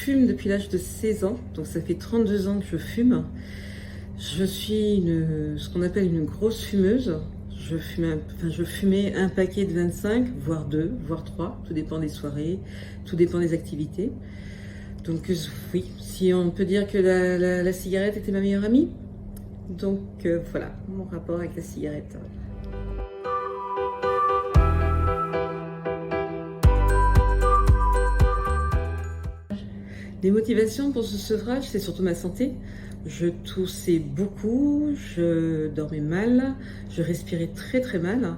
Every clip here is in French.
fume depuis l'âge de 16 ans, donc ça fait 32 ans que je fume. Je suis ce qu'on appelle une grosse fumeuse. Je fumais un paquet de 25, voire 2, voire 3, tout dépend des soirées, tout dépend des activités. Donc oui, si on peut dire que la cigarette était ma meilleure amie. Donc voilà, mon rapport avec la cigarette. Les motivations pour ce sevrage, c'est surtout ma santé. Je toussais beaucoup, je dormais mal, je respirais très très mal.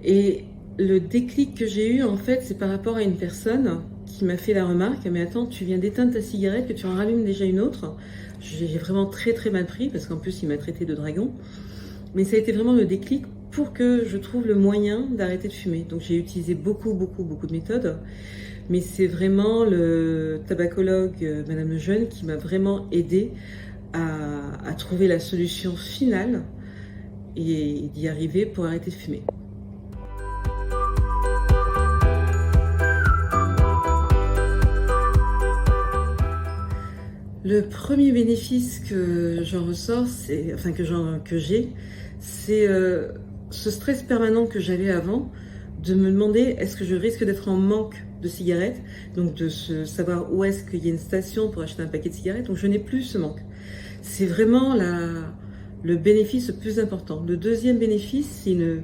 Et le déclic que j'ai eu, en fait, c'est par rapport à une personne qui m'a fait la remarque, mais attends, tu viens d'éteindre ta cigarette, que tu en rallumes déjà une autre. J'ai vraiment très très mal pris, parce qu'en plus, il m'a traité de dragon. Mais ça a été vraiment le déclic pour que je trouve le moyen d'arrêter de fumer. Donc j'ai utilisé beaucoup de méthodes. Mais c'est vraiment le tabacologue Madame Lejeune qui m'a vraiment aidé à trouver la solution finale et d'y arriver pour arrêter de fumer. Le premier bénéfice que j'en ressors, que j'ai, c'est ce stress permanent que j'avais avant, de me demander est-ce que je risque d'être en manque de cigarettes, donc de savoir où est-ce qu'il y a une station pour acheter un paquet de cigarettes. Donc je n'ai plus ce manque. C'est vraiment le bénéfice le plus important. Le deuxième bénéfice, c'est une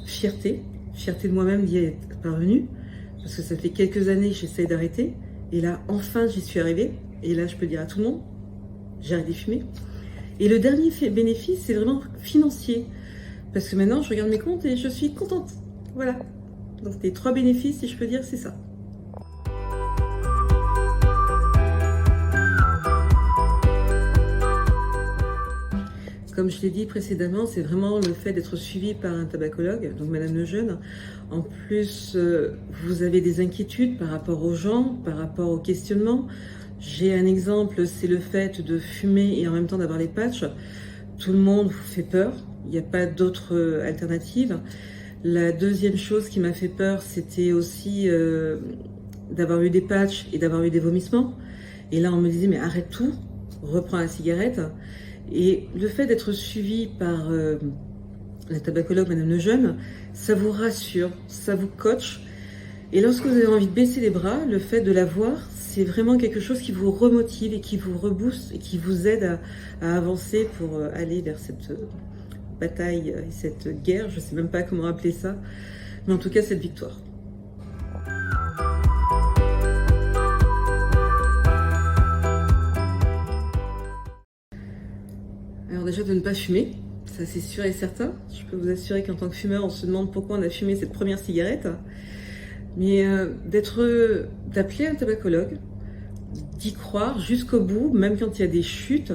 fierté de moi-même d'y être parvenue, parce que ça fait quelques années que j'essaie d'arrêter, et là enfin j'y suis arrivée, et là je peux le dire à tout le monde, j'ai arrêté de fumer. Et le dernier bénéfice, c'est vraiment financier, parce que maintenant je regarde mes comptes et je suis contente. Voilà. Donc les 3 bénéfices, si je peux dire, c'est ça. Comme je l'ai dit précédemment, c'est vraiment le fait d'être suivi par un tabacologue, donc Madame Lejeune. En plus, vous avez des inquiétudes par rapport aux gens, par rapport aux questionnements. J'ai un exemple, c'est le fait de fumer et en même temps d'avoir les patchs. Tout le monde vous fait peur, il n'y a pas d'autre alternative. La deuxième chose qui m'a fait peur, c'était aussi d'avoir eu des patchs et d'avoir eu des vomissements. Et là, on me disait, mais arrête tout, reprends la cigarette. Et le fait d'être suivi par la tabacologue Madame Lejeune, ça vous rassure, ça vous coach. Et lorsque vous avez envie de baisser les bras, le fait de la voir, c'est vraiment quelque chose qui vous remotive et qui vous rebooste et qui vous aide à avancer pour aller vers cette bataille et cette guerre, je ne sais même pas comment appeler ça, mais en tout cas cette victoire. Alors déjà de ne pas fumer, ça c'est sûr et certain. Je peux vous assurer qu'en tant que fumeur, on se demande pourquoi on a fumé cette première cigarette. Mais d'appeler un tabacologue, d'y croire jusqu'au bout, même quand il y a des chutes,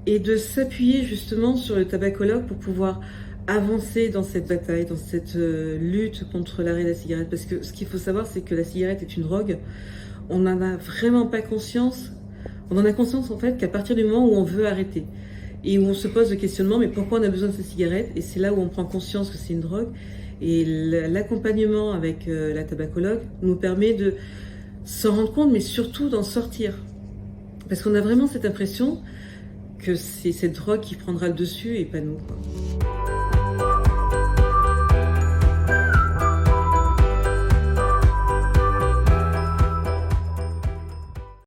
et de s'appuyer justement sur le tabacologue pour pouvoir avancer dans cette bataille, dans cette lutte contre l'arrêt de la cigarette. Parce que ce qu'il faut savoir, c'est que la cigarette est une drogue. On n'en a vraiment pas conscience. On en a conscience en fait qu'à partir du moment où on veut arrêter et où on se pose le questionnement, mais pourquoi on a besoin de cette cigarette? Et c'est là où on prend conscience que c'est une drogue. Et l'accompagnement avec la tabacologue nous permet de s'en rendre compte, mais surtout d'en sortir. Parce qu'on a vraiment cette impression que c'est cette drogue qui prendra le dessus et pas nous, quoi.